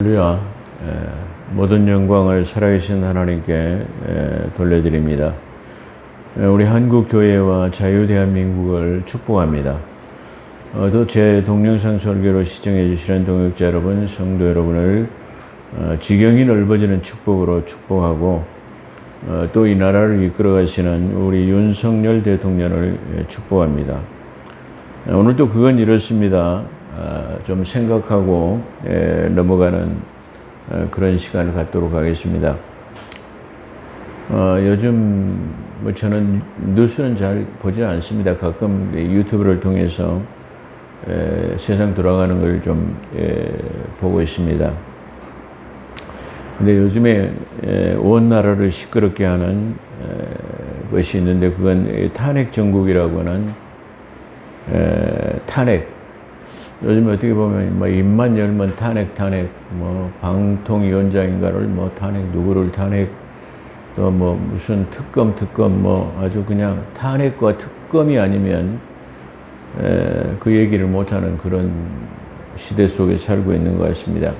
할렐루야. 모든 영광을 살아계신 하나님께 돌려드립니다. 우리 한국 교회와 자유 대한민국을 축복합니다. 또 제 동영상 설교로 시청해 주시는 동역자 여러분, 성도 여러분을 지경이 넓어지는 축복으로 축복하고, 또 이 나라를 이끌어 가시는 우리 윤석열 대통령을 축복합니다. 오늘도 그건 이렇습니다. 좀 생각하고 넘어가는 그런 시간을 갖도록 하겠습니다. 요즘 저는 뉴스는 잘 보지 않습니다. 가끔 유튜브를 통해서 세상 돌아가는 걸 좀 보고 있습니다. 근데 요즘에 온 나라를 시끄럽게 하는 것이 있는데, 그건 탄핵 정국이라고 하는 탄핵. 요즘 어떻게 보면 뭐 입만 열면 탄핵, 뭐 방통위원장인가를 뭐 탄핵, 누구를 탄핵, 또 뭐 무슨 특검, 뭐 아주 그냥 탄핵과 특검이 아니면 그 얘기를 못하는 그런 시대 속에 살고 있는 것 같습니다.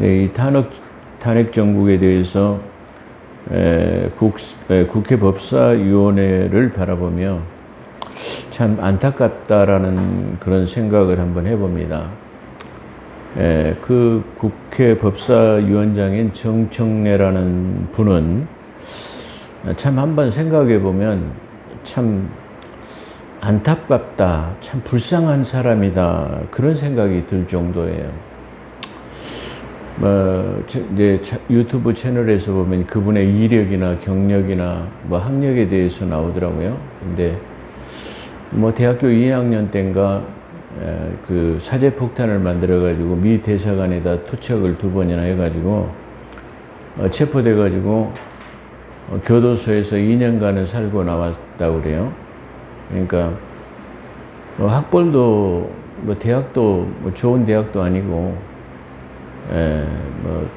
이 탄핵 정국에 대해서 국회 법사위원회를 바라보며 참 안타깝다라는 그런 생각을 한번 해봅니다. 그 국회 법사위원장인 정청래라는 분은 참 한번 생각해 보면 참 안타깝다, 참 불쌍한 사람이다, 그런 생각이 들 정도예요. 이제 유튜브 채널에서 보면 그분의 이력이나 경력이나 뭐 학력에 대해서 나오더라고요. 근데 뭐 대학교 2학년 때인가 그 사제폭탄을 만들어가지고 미 대사관에다 투척을 2번이나 해가지고 체포돼가지고 교도소에서 2년간을 살고 나왔다고 그래요. 그러니까 학벌도 뭐 대학도 뭐 좋은 대학도 아니고 뭐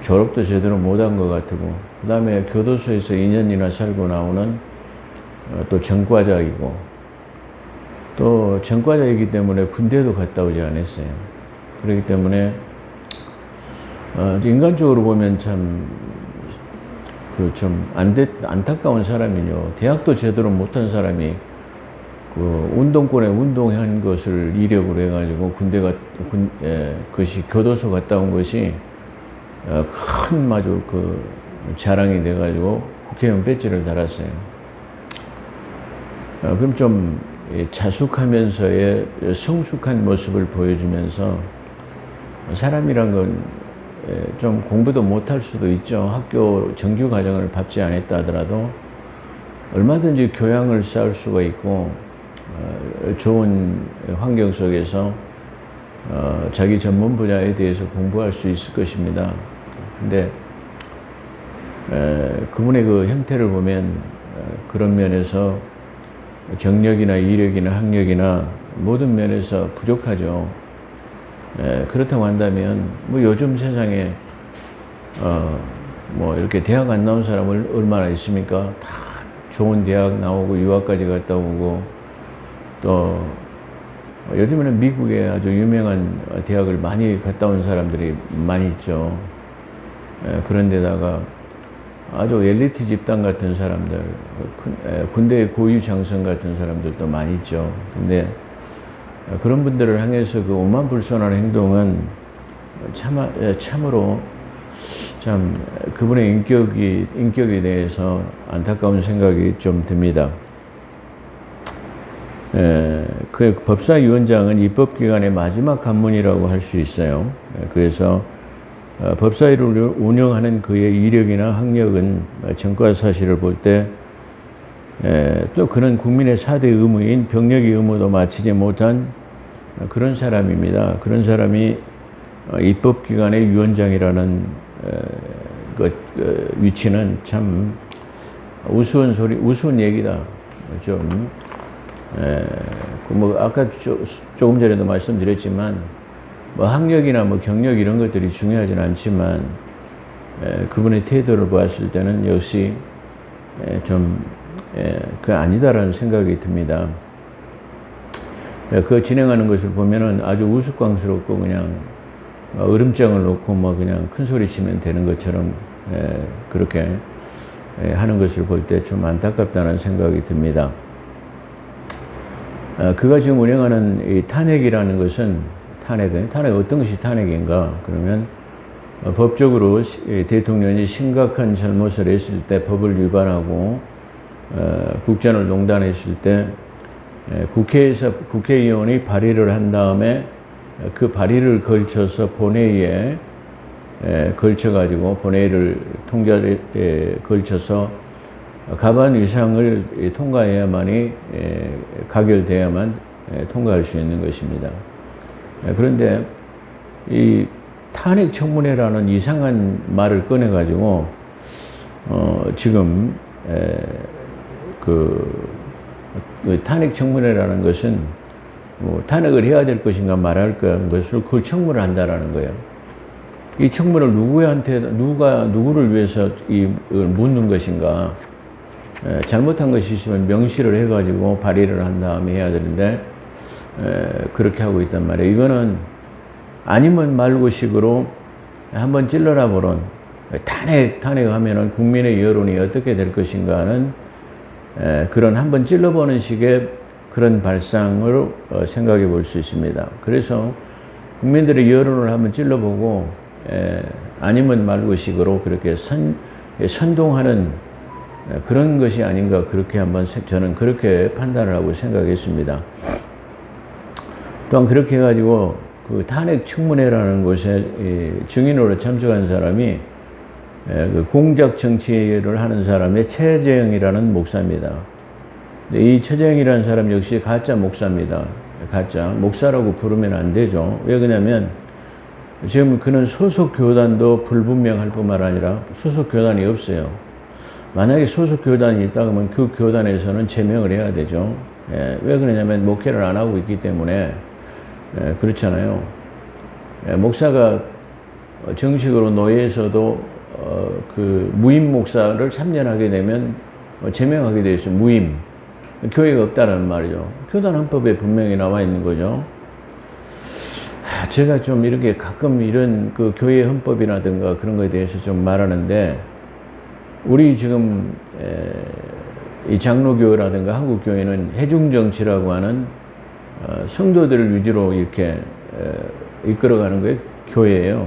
졸업도 제대로 못한 것 같고, 그 다음에 교도소에서 2년이나 살고 나오는 또 전과자이고, 또 전과자이기 때문에 군대도 갔다 오지 않았어요. 그렇기 때문에 인간적으로 보면 참 안타까운 사람이요. 대학도 제대로 못한 사람이 그 운동권에 운동한 것을 이력으로 해가지고 그것이 교도소 갔다 온 것이 큰 마주 그 자랑이 돼가지고 국회의원 배지를 달았어요. 그럼 좀 자숙하면서의 성숙한 모습을 보여주면서, 사람이란 건 좀 공부도 못할 수도 있죠. 학교 정규 과정을 밟지 않았다 하더라도 얼마든지 교양을 쌓을 수가 있고, 좋은 환경 속에서 자기 전문 분야에 대해서 공부할 수 있을 것입니다. 근데 그분의 그 형태를 보면 그런 면에서 경력이나 이력이나 학력이나 모든 면에서 부족하죠. 그렇다고 한다면 뭐 요즘 세상에 뭐 이렇게 대학 안 나온 사람을 얼마나 있습니까? 다 좋은 대학 나오고 유학까지 갔다 오고, 또 요즘에는 미국에 아주 유명한 대학을 많이 갔다 온 사람들이 많이 있죠. 그런데다가 아주 엘리트 집단 같은 사람들, 군대의 고위 장성 같은 사람들도 많이 있죠. 근데 그런 분들을 향해서 그 오만불손한 행동은 참으로 참 그분의 인격에 대해서 안타까운 생각이 좀 듭니다. 그 법사위원장은 입법기관의 마지막 관문이라고 할 수 있어요. 그래서 법사위를 운영하는 그의 이력이나 학력은 전과 사실을 볼 때 또 그는 국민의 4대 의무인 병력의 의무도 마치지 못한 그런 사람입니다. 그런 사람이 입법기관의 위원장이라는 위치는 참 우스운 얘기다. 좀 뭐 아까 조금 전에도 말씀드렸지만 뭐 학력이나 뭐 경력 이런 것들이 중요하진 않지만 그분의 태도를 보았을 때는 역시 그 아니다라는 생각이 듭니다. 그 진행하는 것을 보면은 아주 우스꽝스럽고 그냥 으름장을 놓고 뭐 그냥 큰 소리 치면 되는 것처럼 그렇게 하는 것을 볼 때 좀 안타깝다는 생각이 듭니다. 그가 지금 운영하는 이 탄핵이라는 것은 탄핵 어떤 것이 탄핵인가? 그러면 법적으로 대통령이 심각한 잘못을 했을 때 법을 위반하고 국정을 농단했을 때 국회에서 국회의원이 발의를 한 다음에 그 발의를 걸쳐서 본회의에 걸쳐가지고 본회의를 통과에 걸쳐서 과반 이상을 통과해야만이 가결돼야만 통과할 수 있는 것입니다. 그런데 이 탄핵 청문회라는 이상한 말을 꺼내가지고 지금 그 탄핵 청문회라는 것은 뭐 탄핵을 해야 될 것인가 말할 것을 그 청문을 한다라는 거예요. 이 청문을 누구를 위해서 묻는 것인가? 잘못한 것이 있으면 명시를 해가지고 발의를 한 다음에 해야 되는데 그렇게 하고 있단 말이에요. 이거는 아니면 말고식으로 한번 찔러라 보론 탄핵하면은 국민의 여론이 어떻게 될 것인가는 그런 한번 찔러보는 식의 그런 발상으로 생각해 볼 수 있습니다. 그래서 국민들의 여론을 한번 찔러보고 아니면 말고식으로 그렇게 선동하는 그런 것이 아닌가 그렇게 한번 저는 그렇게 판단을 하고 생각했습니다. 또한 그렇게 해가지고 그 탄핵 청문회라는 곳에 증인으로 참석한 사람이 그 공작 정치를 하는 사람의 최재형이라는 목사입니다. 이 최재형이라는 사람 역시 가짜 목사입니다. 가짜 목사라고 부르면 안 되죠. 왜 그러냐면 지금 그는 소속 교단도 불분명할 뿐만 아니라 소속 교단이 없어요. 만약에 소속 교단이 있다 그러면 그 교단에서는 제명을 해야 되죠. 왜 그러냐면 목회를 안 하고 있기 때문에 그렇잖아요. 목사가 정식으로 노예에서도 그 무임 목사를 3년 하게 되면 제명하게 돼 있어요. 무임. 교회가 없다는 말이죠. 교단 헌법에 분명히 나와 있는 거죠. 제가 좀 이렇게 가끔 이런 그 교회 헌법이라든가 그런 거에 대해서 좀 말하는데 우리 지금 이 장로교라든가 한국교회는 해중정치라고 하는 성도들을 위주로 이렇게 이끌어가는 게 교회예요.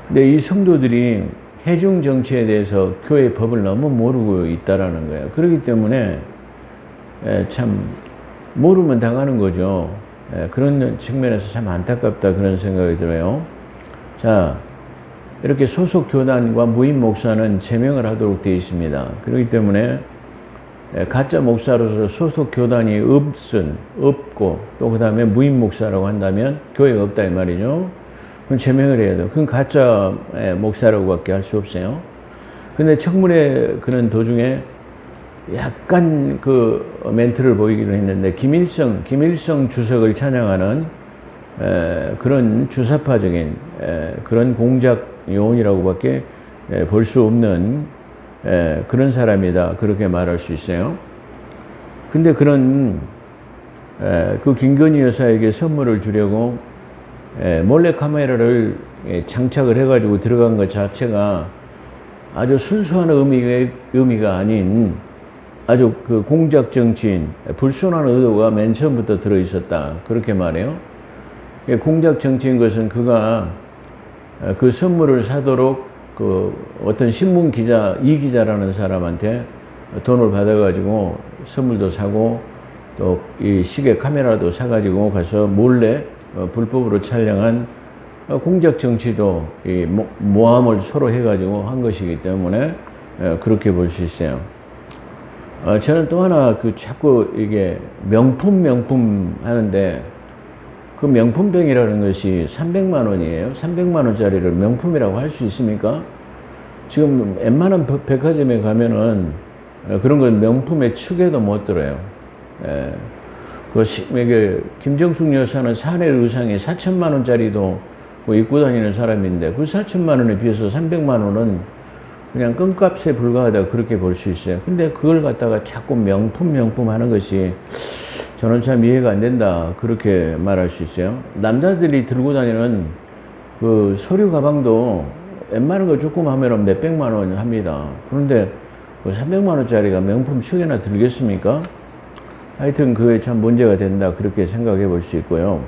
근데 이 성도들이 해중정치에 대해서 교회 법을 너무 모르고 있다라는 거예요. 그렇기 때문에 참 모르면 당하는 거죠. 그런 측면에서 참 안타깝다 그런 생각이 들어요. 자, 이렇게 소속 교단과 무임 목사는 제명을 하도록 되어 있습니다. 그렇기 때문에 가짜 목사로서 소속 교단이 없고 또 그 다음에 무임 목사라고 한다면 교회가 없다 이 말이죠. 그럼 제명을 해야 돼요. 그건 가짜 목사라고밖에 할 수 없어요. 근데 청문회 그런 도중에 약간 그 멘트를 보이기로 했는데 김일성 주석을 찬양하는 그런 주사파적인 그런 공작 요원이라고밖에 볼 수 없는 그런 사람이다 그렇게 말할 수 있어요. 근데 그런 그 김건희 여사에게 선물을 주려고 몰래 카메라를 장착을 해가지고 들어간 것 자체가 아주 순수한 의미가 아닌 아주 그 공작 정치인 불순한 의도가 맨 처음부터 들어 있었다 그렇게 말해요. 공작 정치인 것은 그가 그 선물을 사도록 그 어떤 신문 기자 이 기자라는 사람한테 돈을 받아가지고 선물도 사고 또 이 시계 카메라도 사가지고 가서 몰래 불법으로 촬영한 공작 정치도 이 모함을 서로 해가지고 한 것이기 때문에 그렇게 볼 수 있어요. 저는 또 하나 그 자꾸 이게 명품 하는데 그 명품병이라는 것이 300만 원이에요. 300만 원짜리를 명품이라고 할 수 있습니까? 지금 웬만한 백화점에 가면은 그런 건 명품의 축에도 못 들어요. 이게 김정숙 여사는 샤넬 의상에 4천만 원짜리도 입고 다니는 사람인데 그 4천만 원에 비해서 300만 원은 그냥 껌값에 불과하다 그렇게 볼 수 있어요. 근데 그걸 갖다가 자꾸 명품 하는 것이 저는 참 이해가 안 된다 그렇게 말할 수 있어요. 남자들이 들고 다니는 그 서류 가방도 웬만한 거 조금 하면 몇백만 원 합니다. 그런데 그 300만 원짜리가 명품 축에나 들겠습니까? 하여튼 그게 참 문제가 된다, 그렇게 생각해 볼 수 있고요.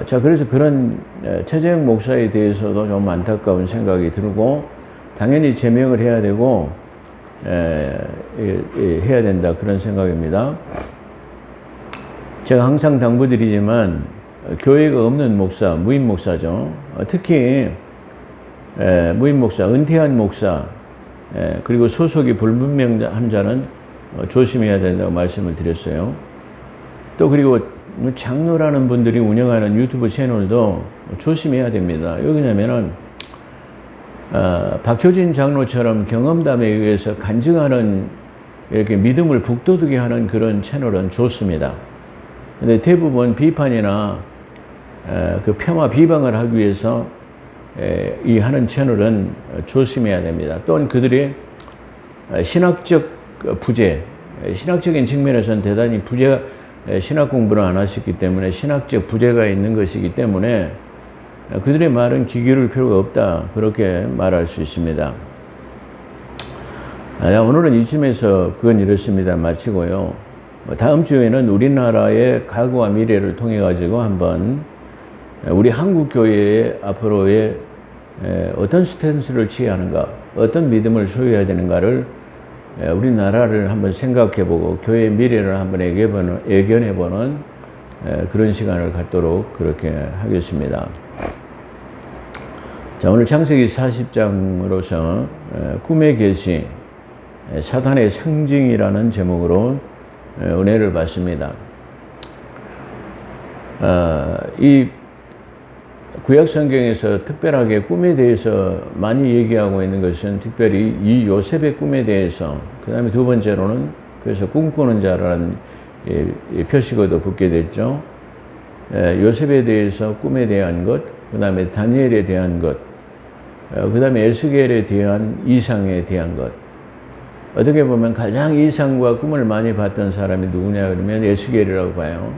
자, 그래서 그런 최재형 목사에 대해서도 좀 안타까운 생각이 들고, 당연히 제명을 해야 되고 해야 된다, 그런 생각입니다. 제가 항상 당부드리지만 교회가 없는 목사, 무임 목사죠. 특히 무임 목사, 은퇴한 목사, 그리고 소속이 불분명한 자는 조심해야 된다고 말씀을 드렸어요. 또 그리고 장로라는 분들이 운영하는 유튜브 채널도 조심해야 됩니다. 왜냐면은 박효진 장로처럼 경험담에 의해서 간증하는, 이렇게 믿음을 북돋우게 하는 그런 채널은 좋습니다. 근데 대부분 비판이나 그 폄하 비방을 하기 위해서 이 하는 채널은 조심해야 됩니다. 또한 그들의 신학적 부재, 신학적인 측면에서는 대단히 부재가, 신학 공부를 안 하셨기 때문에 신학적 부재가 있는 것이기 때문에 그들의 말은 귀 기울일 필요가 없다, 그렇게 말할 수 있습니다. 오늘은 이쯤에서 그건 이렇습니다. 마치고요. 다음 주에는 우리나라의 과거와 미래를 통해 가지고 한번 우리 한국 교회의 앞으로의 어떤 스탠스를 취하는가, 어떤 믿음을 소유해야 되는가를 우리나라를 한번 생각해보고 교회의 미래를 한번 예견해보는 그런 시간을 갖도록 그렇게 하겠습니다. 자, 오늘 창세기 40장으로서 꿈의 계시, 사단의 상징이라는 제목으로 은혜를 받습니다. 이 구약 성경에서 특별하게 꿈에 대해서 많이 얘기하고 있는 것은 특별히 이 요셉의 꿈에 대해서, 그 다음에 두 번째로는 그래서 꿈꾸는 자라는 표시가 붙게 됐죠. 요셉에 대해서 꿈에 대한 것, 그 다음에 다니엘에 대한 것, 그 다음에 에스겔에 대한 이상에 대한 것. 어떻게 보면 가장 이상과 꿈을 많이 봤던 사람이 누구냐 그러면 에스겔이라고 봐요.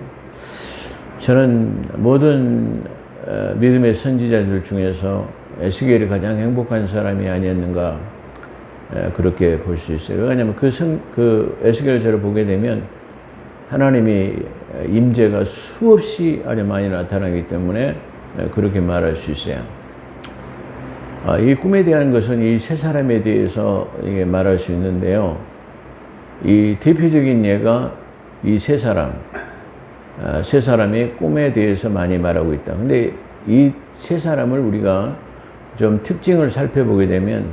저는 모든 믿음의 선지자들 중에서 에스겔이 가장 행복한 사람이 아니었는가, 그렇게 볼 수 있어요. 왜냐하면 그 에스겔서를 보게 되면 하나님이 임재가 수없이 아주 많이 나타나기 때문에 그렇게 말할 수 있어요. 이 꿈에 대한 것은 이 세 사람에 대해서 이게 말할 수 있는데요. 이 대표적인 예가 이 세 사람의 꿈에 대해서 많이 말하고 있다. 근데 이 세 사람을 우리가 좀 특징을 살펴보게 되면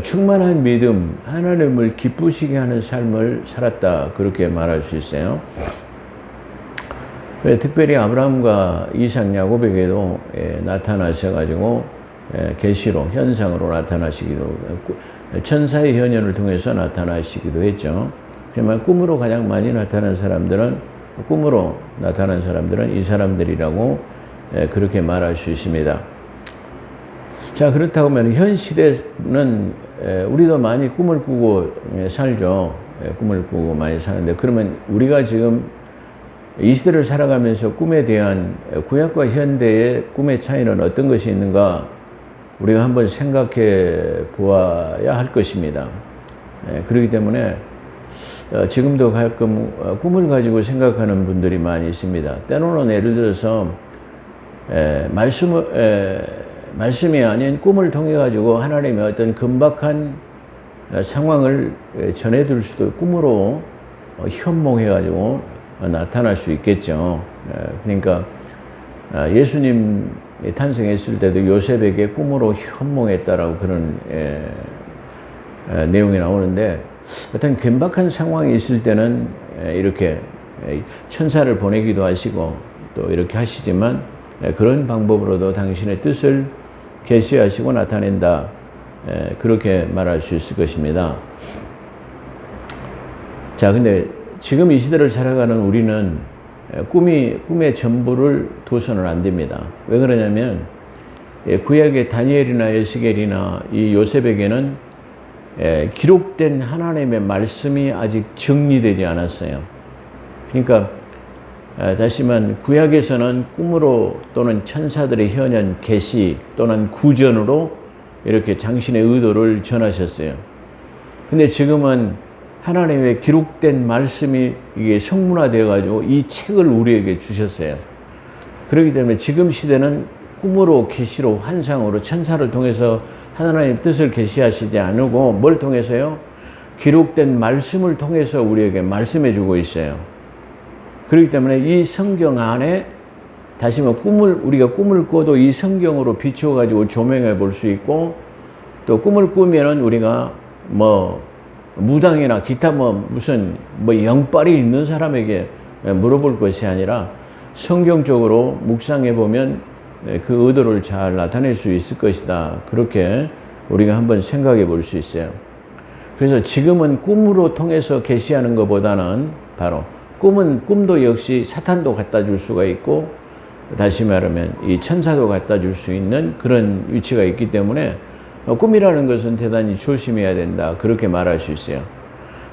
충만한 믿음, 하나님을 기쁘시게 하는 삶을 살았다, 그렇게 말할 수 있어요. 특별히 아브라함과 이삭, 야곱에게도 나타나셔가지고 계시로, 현상으로 나타나시기도 했고, 천사의 현현을 통해서 나타나시기도 했죠. 하지만 꿈으로 가장 많이 나타난 사람들은, 꿈으로 나타난 사람들은 이 사람들이라고 그렇게 말할 수 있습니다. 자, 그렇다고 하면 현 시대는 우리도 많이 꿈을 꾸고 살죠. 꿈을 꾸고 많이 사는데, 그러면 우리가 지금 이 시대를 살아가면서 꿈에 대한 구약과 현대의 꿈의 차이는 어떤 것이 있는가, 우리가 한번 생각해 보아야 할 것입니다. 그렇기 때문에 지금도 가끔 꿈을 가지고 생각하는 분들이 많이 있습니다. 때로는 예를 들어서 말씀이 아닌 꿈을 통해 가지고 하나님의 어떤 긴박한 상황을 전해줄 수도 꿈으로 현몽해 가지고 나타날 수 있겠죠. 그러니까 예수님 탄생했을 때도 요셉에게 꿈으로 현몽했다라고 그런 내용이 나오는데, 어떤 긴박한 상황이 있을 때는 이렇게 천사를 보내기도 하시고 또 이렇게 하시지만, 그런 방법으로도 당신의 뜻을 계시하시고 나타낸다, 그렇게 말할 수 있을 것입니다. 자, 근데 지금 이 시대를 살아가는 우리는 꿈의 전부를 둬서는 안 됩니다. 왜 그러냐면 구약의 다니엘이나 에스겔이나 이 요셉에게는 기록된 하나님의 말씀이 아직 정리되지 않았어요. 그러니까 다시 말하면 구약에서는 꿈으로 또는 천사들의 현현 계시 또는 구전으로 이렇게 당신의 의도를 전하셨어요. 근데 지금은 하나님의 기록된 말씀이 이게 성문화되어 가지고 이 책을 우리에게 주셨어요. 그렇기 때문에 지금 시대는 꿈으로 계시로 환상으로 천사를 통해서 하나님의 뜻을 계시하시지 않고 뭘 통해서요? 기록된 말씀을 통해서 우리에게 말씀해 주고 있어요. 그렇기 때문에 이 성경 안에 다시 말하면 우리가 꿈을 꿔도 이 성경으로 비추어 가지고 조명해 볼 수 있고, 또 꿈을 꾸면은 우리가 무당이나 기타 무슨 영빨이 있는 사람에게 물어볼 것이 아니라 성경적으로 묵상해 보면 그 의도를 잘 나타낼 수 있을 것이다. 그렇게 우리가 한번 생각해 볼 수 있어요. 그래서 지금은 꿈으로 통해서 계시하는 것보다는 바로 꿈도 역시 사탄도 갖다 줄 수가 있고, 다시 말하면 이 천사도 갖다 줄 수 있는 그런 위치가 있기 때문에 꿈이라는 것은 대단히 조심해야 된다. 그렇게 말할 수 있어요.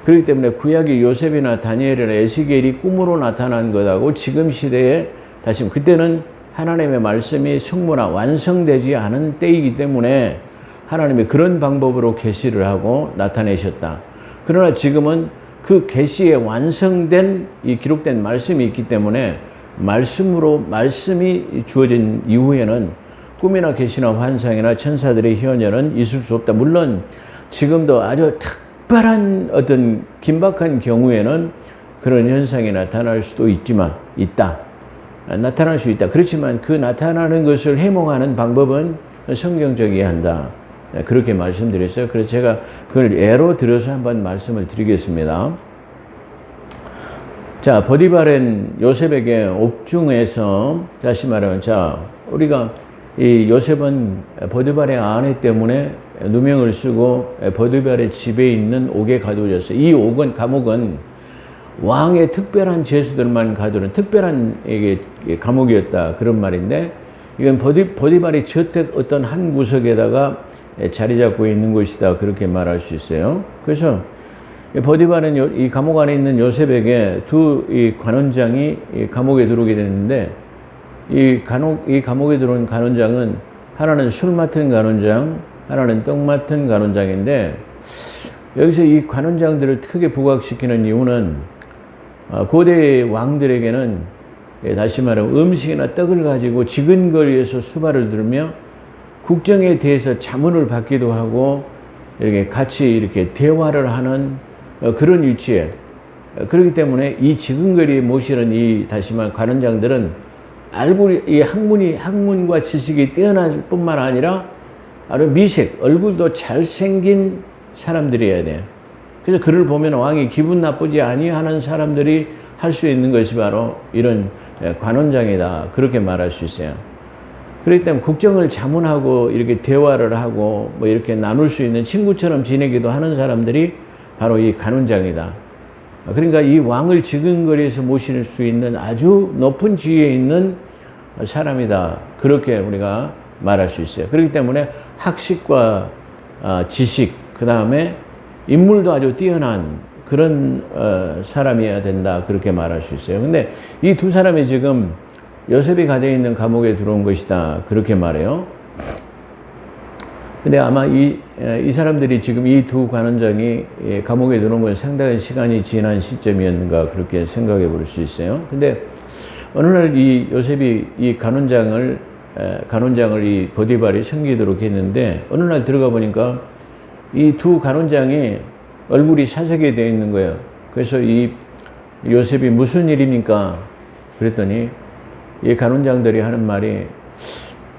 그렇기 때문에 구약의 요셉이나 다니엘이나 에스겔이 꿈으로 나타난 것하고 지금 시대에 다시 그때는 하나님의 말씀이 성문화 완성되지 않은 때이기 때문에 하나님이 그런 방법으로 계시를 하고 나타내셨다. 그러나 지금은 그 계시에 완성된 이 기록된 말씀이 있기 때문에 말씀이 주어진 이후에는 꿈이나 계시나 환상이나 천사들의 현현은 있을 수 없다. 물론 지금도 아주 특별한 어떤 긴박한 경우에는 그런 현상이 나타날 수도 나타날 수 있다. 그렇지만 그 나타나는 것을 해몽하는 방법은 성경적이어야 한다. 그렇게 말씀드렸어요. 그래서 제가 그걸 예로 들어서 한번 말씀을 드리겠습니다. 자, 보디발은 요셉에게 옥중에서, 다시 말하면, 우리가 이 요셉은 보디발의 아내 때문에 누명을 쓰고 보디발의 집에 있는 옥에 가두어졌어요. 이 감옥은 왕의 특별한 죄수들만 가두는 특별한 감옥이었다. 그런 말인데, 이건 보디발의 저택 어떤 한 구석에다가 자리 잡고 있는 곳이다. 그렇게 말할 수 있어요. 그래서 보디발은 이 감옥 안에 있는 요셉에게 이 관원장이 이 감옥에 들어오게 됐는데, 이 감옥에 들어온 관원장은 하나는 술 맡은 관원장, 하나는 떡 맡은 관원장인데, 여기서 이 관원장들을 크게 부각시키는 이유는 고대 왕들에게는 다시 말하면 음식이나 떡을 가지고 지근거리에서 수발을 들으며 국정에 대해서 자문을 받기도 하고 이렇게 같이 이렇게 대화를 하는 그런 위치에, 그렇기 때문에 이 지근거리에 모시는 다시 말하면 관원장들은 이 학문과 지식이 뛰어날 뿐만 아니라 아주 얼굴도 잘생긴 사람들이어야 돼요. 그래서 그를 보면 왕이 기분 나쁘지 아니하는 사람들이 할 수 있는 것이 바로 이런 관원장이다. 그렇게 말할 수 있어요. 그렇기 때문에 국정을 자문하고 이렇게 대화를 하고 이렇게 나눌 수 있는 친구처럼 지내기도 하는 사람들이 바로 이 관원장이다. 그러니까 이 왕을 지근거리에서 모실 수 있는 아주 높은 지위에 있는 사람이다. 그렇게 우리가 말할 수 있어요. 그렇기 때문에 학식과 지식, 그 다음에 인물도 아주 뛰어난 그런 사람이어야 된다. 그렇게 말할 수 있어요. 근데 이 두 사람이 지금 요셉이 가져 있는 감옥에 들어온 것이다. 그렇게 말해요. 근데 아마 이 사람들이 지금 이 두 관원장이 감옥에 들어온 건 상당히 시간이 지난 시점이었는가 그렇게 생각해 볼 수 있어요. 근데 어느 날 이 요셉이 이 관원장을 이 보디발이 섬기도록 했는데, 어느 날 들어가 보니까 이 두 관원장이 얼굴이 사색이 되어 있는 거예요. 그래서 이 요셉이 무슨 일입니까? 그랬더니 이 관원장들이 하는 말이,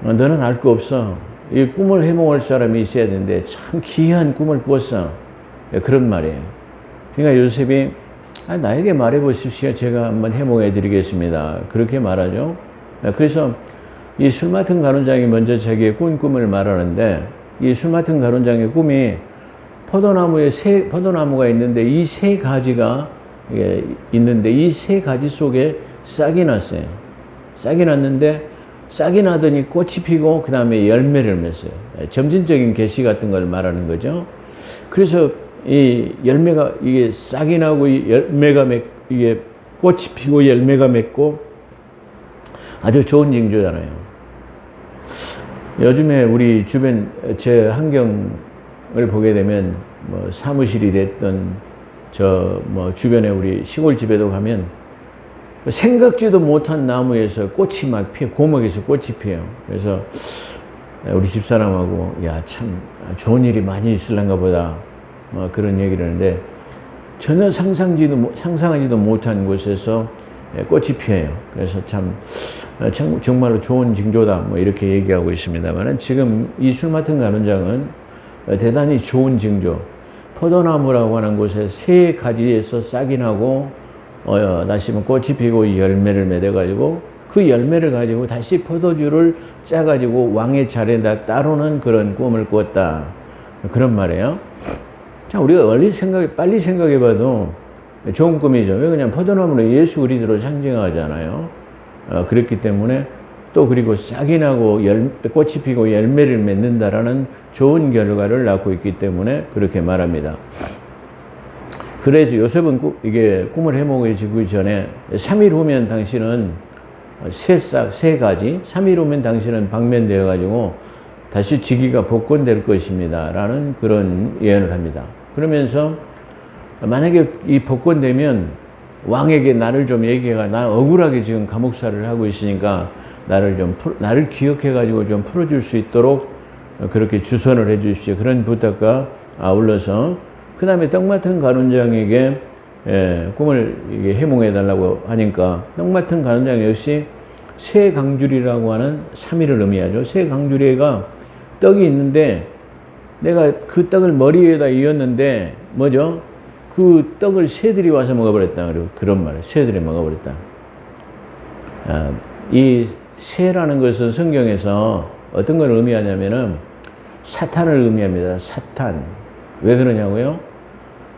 너는 알 거 없어. 이 꿈을 해몽할 사람이 있어야 되는데 참 기이한 꿈을 꾸었어. 그런 말이에요. 그러니까 요셉이 나에게 말해 보십시오. 제가 한번 해몽해 드리겠습니다. 그렇게 말하죠. 그래서 이 술 맡은 관원장이 먼저 자기의 꿈을 말하는데, 이 술 맡은 관원장의 꿈이 포도나무가 있는데 이 세 가지가 있는데 이 세 가지 속에 싹이 났어요. 싹이 났는데 싹이 나더니 꽃이 피고 그 다음에 열매를 맺어요. 점진적인 계시 같은 걸 말하는 거죠. 그래서 이 열매가 이게 싹이 나고 이 열매가 이게 꽃이 피고 열매가 맺고 아주 좋은 징조잖아요. 요즘에 우리 주변 제 환경을 보게 되면 뭐 사무실이 됐던 저 뭐 주변에 우리 시골집에도 가면 생각지도 못한 나무에서 꽃이 막 피어, 고목에서 꽃이 피어요. 그래서 우리 집사람하고 야, 참 좋은 일이 많이 있을란가 보다 뭐 그런 얘기를 하는데 전혀 상상하지도 못한 곳에서 꽃이 피어요. 그래서 참 정말로 좋은 징조다 뭐 이렇게 얘기하고 있습니다만 지금 이 술 맡은 간원장은 대단히 좋은 징조. 포도나무라고 하는 곳에 세 가지에서 싹이 나고 다시면 꽃이 피고 열매를 맺어가지고 그 열매를 가지고 다시 포도주를 짜가지고 왕의 차례에다 따르는 그런 꿈을 꾸었다. 그런 말이에요. 자, 우리가 빨리 생각해봐도 좋은 꿈이죠. 왜 그냥 포도나무는 예수 그리스도를 상징하잖아요. 그렇기 때문에 또 그리고 싹이 나고 꽃이 피고 열매를 맺는다라는 좋은 결과를 낳고 있기 때문에 그렇게 말합니다. 그래서 요셉은 이게 꿈을 해먹어지기 전에 3일 후면 당신은 세 가지 3일 후면 당신은 방면되어 가지고 다시 직위가 복권될 것입니다 라는 그런 예언을 합니다. 그러면서 만약에 이 복권되면 왕에게 나를 좀 얘기해가 나 억울하게 지금 감옥살이를 하고 있으니까 나를 기억해 가지고 좀 풀어줄 수 있도록 그렇게 주선을 해 주십시오. 그런 부탁과 아울러서 그 다음에 떡 맡은 간원장에게 꿈을 해몽해 달라고 하니까 떡 맡은 간원장 역시 새 강주리라고 하는 3일을 의미하죠. 새 강주리가 떡이 있는데 내가 그 떡을 머리에다 이었는데 뭐죠? 그 떡을 새들이 와서 먹어버렸다. 그리고 그런 말이에요. 새들이 먹어버렸다. 이 새라는 것은 성경에서 어떤 걸 의미하냐면은 사탄을 의미합니다. 사탄. 왜 그러냐고요?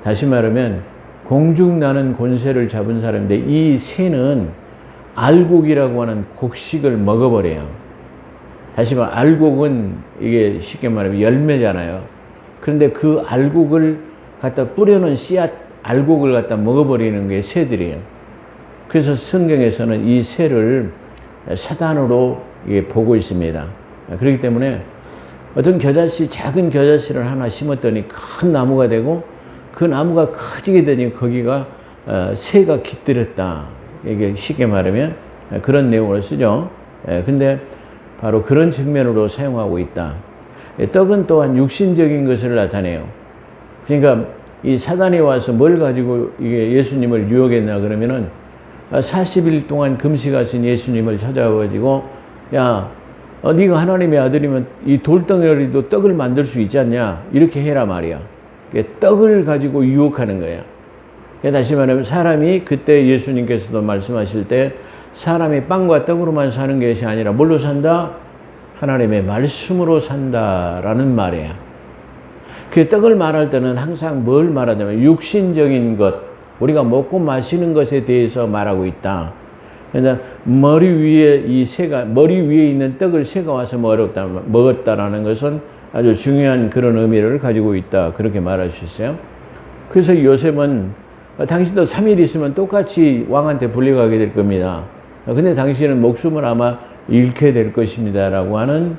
다시 말하면 공중나는 권세를 잡은 사람인데 이 새는 알곡이라고 하는 곡식을 먹어버려요. 다시 말하면 알곡은 이게 쉽게 말하면 열매잖아요. 그런데 그 알곡을 갖다 뿌려놓은 씨앗 알곡을 갖다 먹어버리는 게 새들이에요. 그래서 성경에서는 이 새를 사단으로 보고 있습니다. 그렇기 때문에 어떤 작은 겨자씨를 하나 심었더니 큰 나무가 되고 그 나무가 커지게 되니 거기가 새가 깃들었다. 이게 쉽게 말하면 그런 내용을 쓰죠. 근데 바로 그런 측면으로 사용하고 있다. 떡은 또한 육신적인 것을 나타내요. 그러니까 이 사단이 와서 뭘 가지고 이게 예수님을 유혹했나 그러면은 40일 동안 금식하신 예수님을 찾아와가지고 야, 네가 하나님의 아들이면 이 돌덩어리도 떡을 만들 수 있지 않냐? 이렇게 해라 말이야. 떡을 가지고 유혹하는 거야. 다시 말하면 사람이 그때 예수님께서도 말씀하실 때 사람이 빵과 떡으로만 사는 것이 아니라 뭘로 산다? 하나님의 말씀으로 산다라는 말이에요. 그 떡을 말할 때는 항상 뭘 말하냐면 육신적인 것, 우리가 먹고 마시는 것에 대해서 말하고 있다. 그러니까 머리 위에 있는 떡을 새가 와서 먹었다라는 것은 아주 중요한 그런 의미를 가지고 있다. 그렇게 말할 수 있어요. 그래서 요셉은 당신도 3일 있으면 똑같이 왕한테 불려가게 될 겁니다. 근데 당신은 목숨을 아마 잃게 될 것입니다. 라고 하는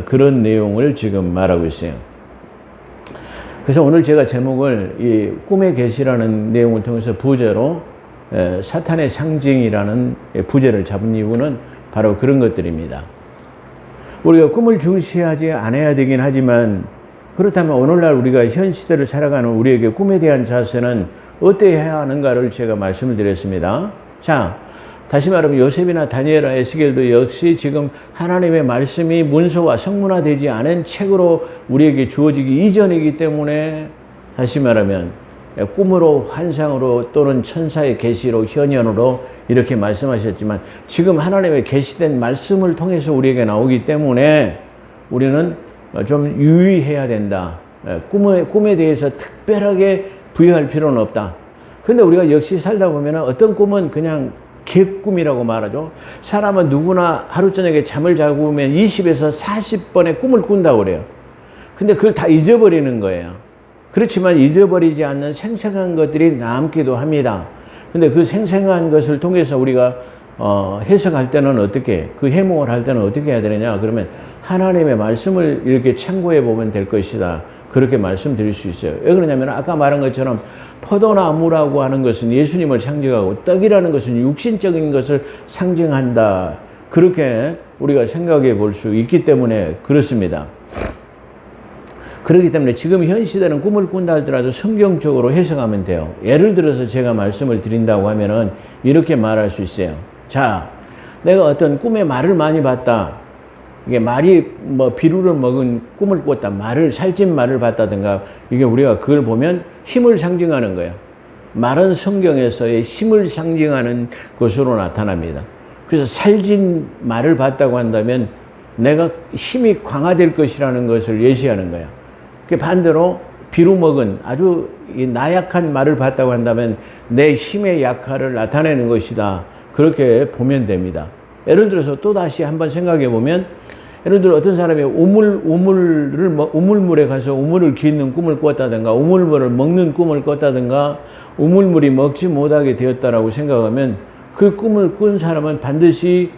그런 내용을 지금 말하고 있어요. 그래서 오늘 제가 제목을 이 꿈의 계시라는 내용을 통해서 부제로 사탄의 상징이라는 부제를 잡은 이유는 바로 그런 것들입니다. 우리가 꿈을 중시하지 않아야 되긴 하지만 그렇다면 오늘날 우리가 현 시대를 살아가는 우리에게 꿈에 대한 자세는 어때야 하는가를 제가 말씀을 드렸습니다. 자, 다시 말하면 요셉이나 다니엘이나 에스겔도 역시 지금 하나님의 말씀이 문서와 성문화되지 않은 책으로 우리에게 주어지기 이전이기 때문에 다시 말하면 꿈으로 환상으로 또는 천사의 계시로 현현으로 이렇게 말씀하셨지만 지금 하나님의 계시된 말씀을 통해서 우리에게 나오기 때문에 우리는 좀 유의해야 된다. 꿈에 대해서 특별하게 부여할 필요는 없다. 그런데 우리가 역시 살다 보면 어떤 꿈은 그냥 개꿈이라고 말하죠. 사람은 누구나 하루 저녁에 잠을 자고 오면 20에서 40번의 꿈을 꾼다고 그래요. 근데 그걸 다 잊어버리는 거예요. 그렇지만 잊어버리지 않는 생생한 것들이 남기도 합니다. 근데 그 생생한 것을 통해서 우리가 해석할 때는 어떻게, 그 해몽을 할 때는 어떻게 해야 되느냐? 그러면 하나님의 말씀을 이렇게 참고해 보면 될 것이다. 그렇게 말씀드릴 수 있어요. 왜 그러냐면 아까 말한 것처럼 포도나무라고 하는 것은 예수님을 상징하고 떡이라는 것은 육신적인 것을 상징한다. 그렇게 우리가 생각해 볼 수 있기 때문에 그렇습니다. 그렇기 때문에 지금 현 시대는 꿈을 꾼다 할지라도 성경적으로 해석하면 돼요. 예를 들어서 제가 말씀을 드린다고 하면은 이렇게 말할 수 있어요. 자, 내가 어떤 꿈에 말을 많이 봤다. 이게 말이 뭐 비루를 먹은 꿈을 꿨다. 말을, 살찐 말을 봤다든가. 이게 우리가 그걸 보면 힘을 상징하는 거예요. 말은 성경에서의 힘을 상징하는 것으로 나타납니다. 그래서 살찐 말을 봤다고 한다면 내가 힘이 강화될 것이라는 것을 예시하는 거야. 반대로 비루 먹은 아주 나약한 말을 봤다고 한다면 내 힘의 약화를 나타내는 것이다. 그렇게 보면 됩니다. 예를 들어서 또 다시 한번 생각해 보면, 예를 들어 어떤 사람이 우물물에 가서 우물을 깃는 꿈을 꿨다든가 우물물을 먹는 꿈을 꿨다든가 우물물이 먹지 못하게 되었다라고 생각하면 그 꿈을 꾼 사람은 반드시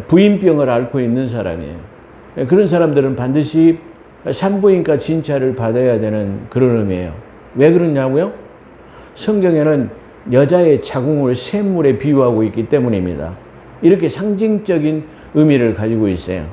부인병을 앓고 있는 사람이에요. 그런 사람들은 반드시 산부인과 진찰을 받아야 되는 그런 의미예요. 왜 그러냐고요? 성경에는 여자의 자궁을 샘물에 비유하고 있기 때문입니다. 이렇게 상징적인 의미를 가지고 있어요.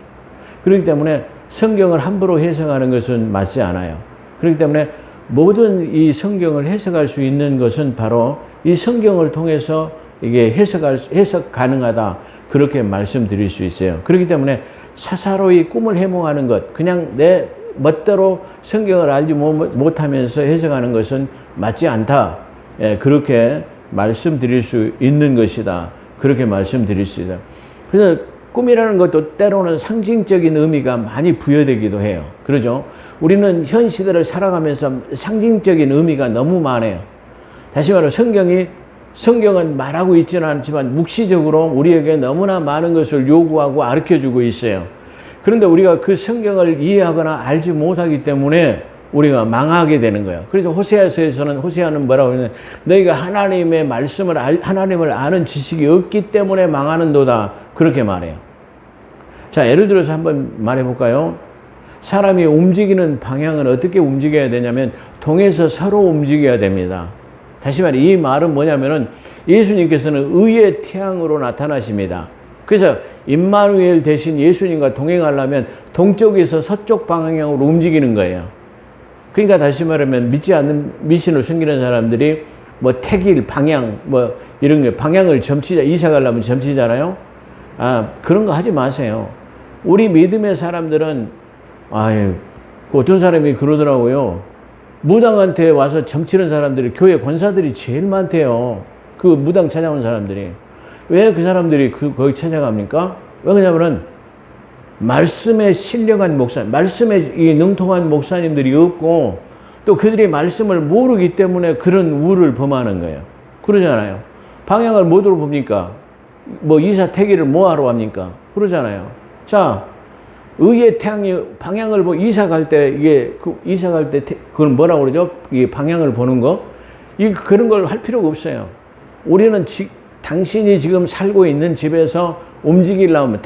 그렇기 때문에 성경을 함부로 해석하는 것은 맞지 않아요. 그렇기 때문에 모든 이 성경을 해석할 수 있는 것은 바로 이 성경을 통해서 이게 해석 가능하다. 그렇게 말씀드릴 수 있어요. 그렇기 때문에 사사로이 꿈을 해몽하는 것, 그냥 내 멋대로 성경을 알지 못하면서 해석하는 것은 맞지 않다. 그렇게 말씀드릴 수 있는 것이다. 그렇게 말씀드릴 수 있다. 그래서 꿈이라는 것도 때로는 상징적인 의미가 많이 부여되기도 해요. 그러죠? 우리는 현 시대를 살아가면서 상징적인 의미가 너무 많아요. 다시 말해 성경은 말하고 있지는 않지만 묵시적으로 우리에게 너무나 많은 것을 요구하고 가르쳐주고 있어요. 그런데 우리가 그 성경을 이해하거나 알지 못하기 때문에 우리가 망하게 되는 거예요. 그래서 호세아는 뭐라고 하냐면 너희가 하나님의 말씀을 하나님을 아는 지식이 없기 때문에 망하는도다. 그렇게 말해요. 자, 예를 들어서 한번 말해 볼까요? 사람이 움직이는 방향은 어떻게 움직여야 되냐면 통해서 서로 움직여야 됩니다. 다시 말해 이 말은 뭐냐면은 예수님께서는 의의 태양으로 나타나십니다. 그래서 임마누엘 대신 예수님과 동행하려면 동쪽에서 서쪽 방향으로 움직이는 거예요. 그러니까 다시 말하면 믿지 않는 미신을 숨기는 사람들이 뭐 택일, 방향, 뭐 이런 게 방향을 이사 가려면 점치잖아요. 그런 거 하지 마세요. 우리 믿음의 사람들은 어떤 사람이 그러더라고요. 무당한테 와서 점치는 사람들이 교회 권사들이 제일 많대요. 그 무당 찾아온 사람들이. 왜 그 사람들이 거기 찾아갑니까? 왜냐면은 말씀에 신령한 말씀에 능통한 목사님들이 없고 또 그들이 말씀을 모르기 때문에 그런 우를 범하는 거예요. 그러잖아요. 방향을 뭐로 봅니까? 뭐 이사 태기를 뭐하러 합니까? 그러잖아요. 자, 의의 태양이 방향을 이사 갈 때 그걸 뭐라고 그러죠? 이게 방향을 보는 거? 그런 걸 할 필요가 없어요. 우리는 당신이 지금 살고 있는 집에서 움직이려면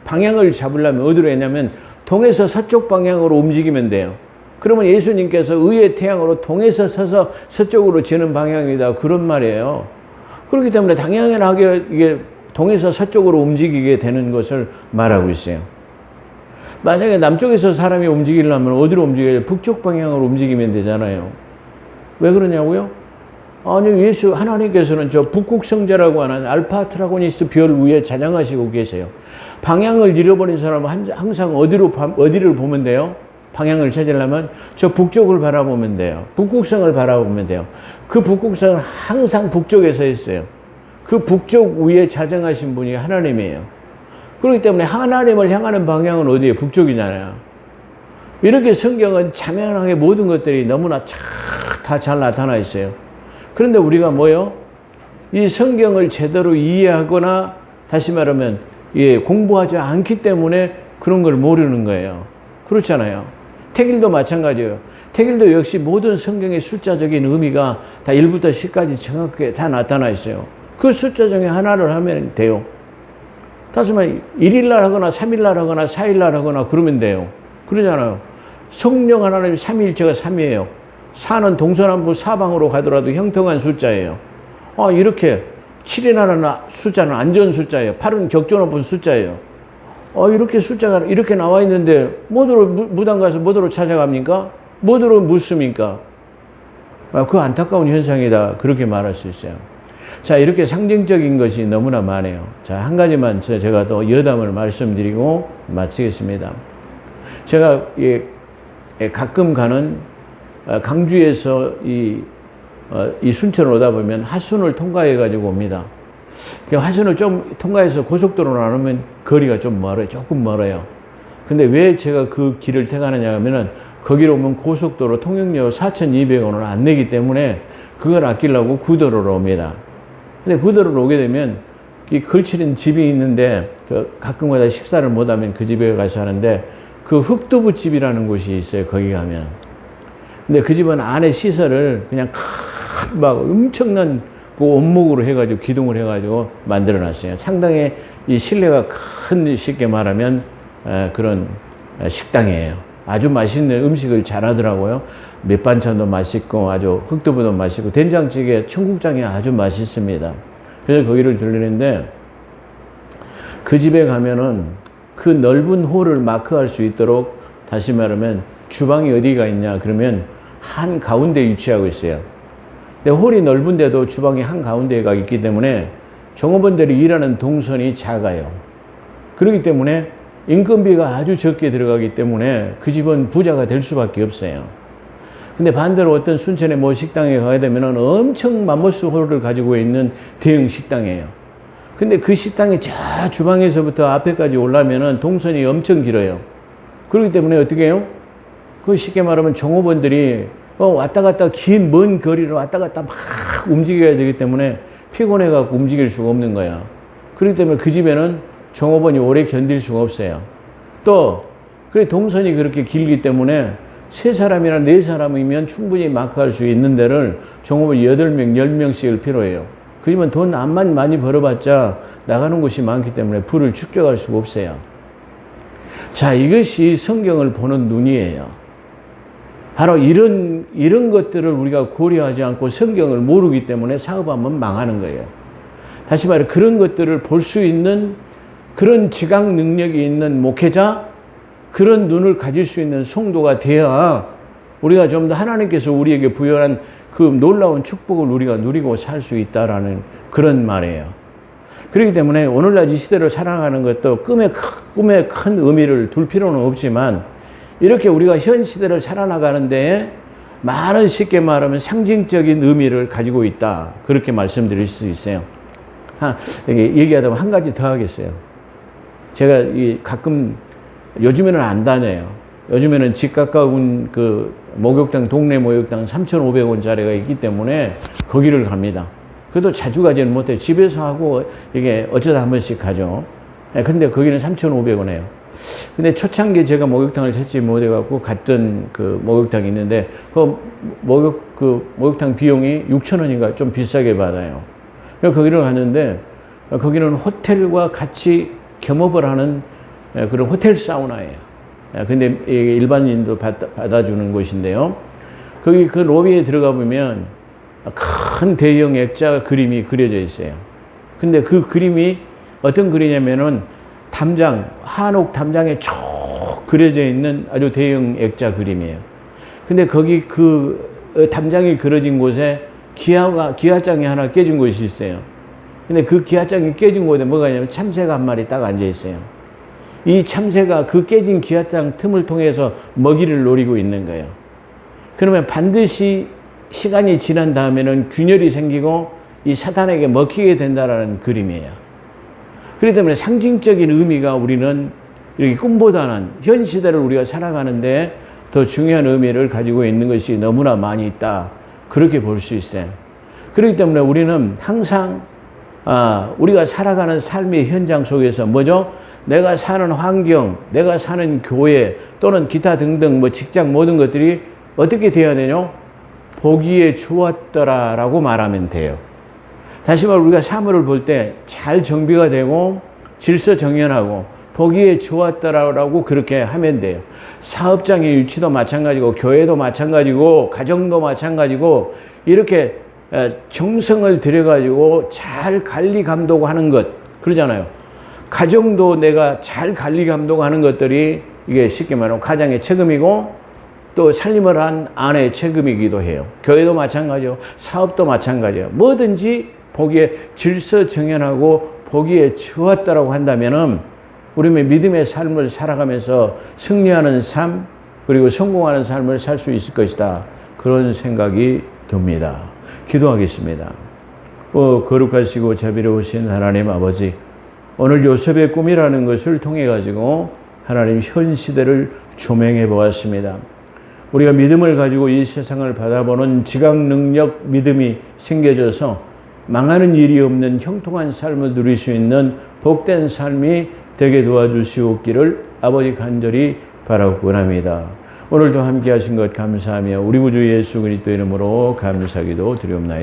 방향을 잡으려면 어디로 했냐면 동에서 서쪽 방향으로 움직이면 돼요. 그러면 예수님께서 의의 태양으로 동에서 서서 서쪽으로 지는 방향이다. 그런 말이에요. 그렇기 때문에 당연하게 이게 동에서 서쪽으로 움직이게 되는 것을 말하고 있어요. 만약에 남쪽에서 사람이 움직이려면 어디로 움직여요? 북쪽 방향으로 움직이면 되잖아요. 왜 그러냐고요? 아니, 하나님께서는 저 북극성자라고 하는 알파 트라고니스 별 위에 자장하시고 계세요. 방향을 잃어버린 사람은 항상 어디를 보면 돼요? 방향을 찾으려면 저 북쪽을 바라보면 돼요. 북극성을 바라보면 돼요. 그 북극성은 항상 북쪽에 서 있어요. 그 북쪽 위에 자장하신 분이 하나님이에요. 그렇기 때문에 하나님을 향하는 방향은 어디예요? 북쪽이잖아요. 이렇게 성경은 자명하게 모든 것들이 너무나 다 잘 나타나 있어요. 그런데 우리가 이 성경을 제대로 이해하거나 다시 말하면 공부하지 않기 때문에 그런 걸 모르는 거예요. 그렇잖아요. 택일도 마찬가지예요. 택일도 역시 모든 성경의 숫자적인 의미가 다 1부터 10까지 정확하게 다 나타나 있어요. 그 숫자 중에 하나를 하면 돼요. 다시 말해 1일날 하거나 3일날 하거나 4일날 하거나 그러면 돼요. 그러잖아요. 성령 하나님 삼위일체가 3이에요. 4는 동서남북 사방으로 가더라도 형통한 숫자예요. 이렇게 7이라는 숫자는 안전 숫자예요. 8은 격조 높은 숫자예요. 이렇게 숫자가 이렇게 나와 있는데 뭐더러 무당 가서 뭐더러 찾아갑니까? 뭐더러 묻습니까? 그 안타까운 현상이다. 그렇게 말할 수 있어요. 자, 이렇게 상징적인 것이 너무나 많아요. 자, 한 가지만 제가 또 여담을 말씀드리고 마치겠습니다. 제가 가끔 가는 강주에서 이 순천을 오다 보면 하순을 통과해 가지고 옵니다. 하순을 좀 통과해서 고속도로 나오면 거리가 좀 멀어요. 조금 멀어요. 근데 왜 제가 그 길을 택하느냐 하면은 거기로 오면 고속도로 통행료 4,200원을 안 내기 때문에 그걸 아끼려고 구도로로 옵니다. 근데 구도로로 오게 되면 이 걸치는 집이 있는데 가끔가다 식사를 못하면 그 집에 가서 하는데 그 흑두부집이라는 곳이 있어요. 거기 가면. 근데 그 집은 안에 시설을 그냥 막 엄청난 그 원목으로 해가지고 기둥을 해가지고 만들어 놨어요. 상당히 이 실내가 큰, 쉽게 말하면 그런 식당이에요. 아주 맛있는 음식을 잘하더라고요. 밑반찬도 맛있고 아주 흑두부도 맛있고 된장찌개, 청국장이 아주 맛있습니다. 그래서 거기를 들리는데 그 집에 가면은 그 넓은 홀을 마크할 수 있도록 다시 말하면 주방이 어디가 있냐 그러면 한 가운데 위치하고 있어요. 근데 홀이 넓은데도 주방이 한 가운데가 있기 때문에 종업원들이 일하는 동선이 작아요. 그렇기 때문에 인건비가 아주 적게 들어가기 때문에 그 집은 부자가 될 수밖에 없어요. 근데 반대로 어떤 순천의 모 식당에 가게 되면 엄청 맘모스 홀을 가지고 있는 대형 식당이에요. 근데 그 식당이 저 주방에서부터 앞에까지 올라면은 동선이 엄청 길어요. 그렇기 때문에 어떻게 해요? 그 쉽게 말하면 종업원들이 왔다 갔다 긴 먼 거리를 왔다 갔다 막 움직여야 되기 때문에 피곤해갖고 움직일 수가 없는 거야. 그렇기 때문에 그 집에는 종업원이 오래 견딜 수가 없어요. 또, 그래, 동선이 그렇게 길기 때문에 3사람이나 4사람이면 충분히 마크할 수 있는 데를 종업원 8명, 10명씩을 필요해요. 그 집은 돈 암만 많이 벌어봤자 나가는 곳이 많기 때문에 부를 축적할 수가 없어요. 자, 이것이 성경을 보는 눈이에요. 바로 이런 것들을 우리가 고려하지 않고 성경을 모르기 때문에 사업하면 망하는 거예요. 다시 말해 그런 것들을 볼 수 있는 그런 지각 능력이 있는 목회자, 그런 눈을 가질 수 있는 성도가 되어야 우리가 좀 더 하나님께서 우리에게 부여한 그 놀라운 축복을 우리가 누리고 살 수 있다라는 그런 말이에요. 그렇기 때문에 오늘날 이 시대를 살아가는 것도 꿈에 큰 의미를 둘 필요는 없지만 이렇게 우리가 현 시대를 살아나가는 데에 많은 쉽게 말하면 상징적인 의미를 가지고 있다. 그렇게 말씀드릴 수 있어요. 얘기하다 보면 한 가지 더 하겠어요. 제가 가끔 요즘에는 안 다녀요. 요즘에는 집 가까운 그 목욕탕, 동네 목욕탕 3,500원짜리가 있기 때문에 거기를 갑니다. 그래도 자주 가지는 못해요. 집에서 하고 이게 어쩌다 한 번씩 가죠. 근데 거기는 3,500원이에요. 근데 초창기에 제가 목욕탕을 찾지 못해갖고 갔던 그 목욕탕이 있는데 그 목욕탕 비용이 6,000원인가 좀 비싸게 받아요. 그래서 거기를 갔는데 거기는 호텔과 같이 겸업을 하는 그런 호텔 사우나예요. 근데 일반인도 받아주는 곳인데요. 거기 그 로비에 들어가 보면 큰 대형 액자 그림이 그려져 있어요. 근데 그 그림이 어떤 그림이냐면은 한옥 담장에 쭉 그려져 있는 아주 대형 액자 그림이에요. 근데 거기 그 담장이 그려진 곳에 기와장이 하나 깨진 곳이 있어요. 근데 그 기와장이 깨진 곳에 뭐가 있냐면 참새가 한 마리 딱 앉아 있어요. 이 참새가 그 깨진 기와장 틈을 통해서 먹이를 노리고 있는 거예요. 그러면 반드시 시간이 지난 다음에는 균열이 생기고 이 사탄에게 먹히게 된다라는 그림이에요. 그렇기 때문에 상징적인 의미가 우리는 이렇게 꿈보다는 현 시대를 우리가 살아가는데 더 중요한 의미를 가지고 있는 것이 너무나 많이 있다. 그렇게 볼 수 있어요. 그렇기 때문에 우리는 항상 우리가 살아가는 삶의 현장 속에서 뭐죠? 내가 사는 환경, 내가 사는 교회 또는 기타 등등 뭐 직장 모든 것들이 어떻게 되어야 되냐? 보기에 좋았더라라고 말하면 돼요. 다시 말해 우리가 사물을 볼 때 잘 정비가 되고 질서정연하고 보기에 좋았더라라고 그렇게 하면 돼요. 사업장의 위치도 마찬가지고 교회도 마찬가지고 가정도 마찬가지고 이렇게 정성을 들여가지고 잘 관리 감독하는 것 그러잖아요. 가정도 내가 잘 관리 감독하는 것들이 이게 쉽게 말하면 가장의 책임이고 또 살림을 한 아내의 책임이기도 해요. 교회도 마찬가지요. 사업도 마찬가지요. 뭐든지 보기에 질서정연하고 보기에 좋았다라고 한다면은 우리의 믿음의 삶을 살아가면서 승리하는 삶 그리고 성공하는 삶을 살 수 있을 것이다. 그런 생각이 듭니다. 기도하겠습니다. 거룩하시고 자비로우신 하나님 아버지, 오늘 요셉의 꿈이라는 것을 통해 가지고 하나님 현 시대를 조명해 보았습니다. 우리가 믿음을 가지고 이 세상을 바라보는 지각 능력 믿음이 생겨져서 망하는 일이 없는 형통한 삶을 누릴 수 있는 복된 삶이 되게 도와주시옵기를 아버지 간절히 바라고 원합니다. 오늘도 함께 하신 것 감사하며 우리 구주 예수 그리스도 이름으로 감사기도 드리옵나이다.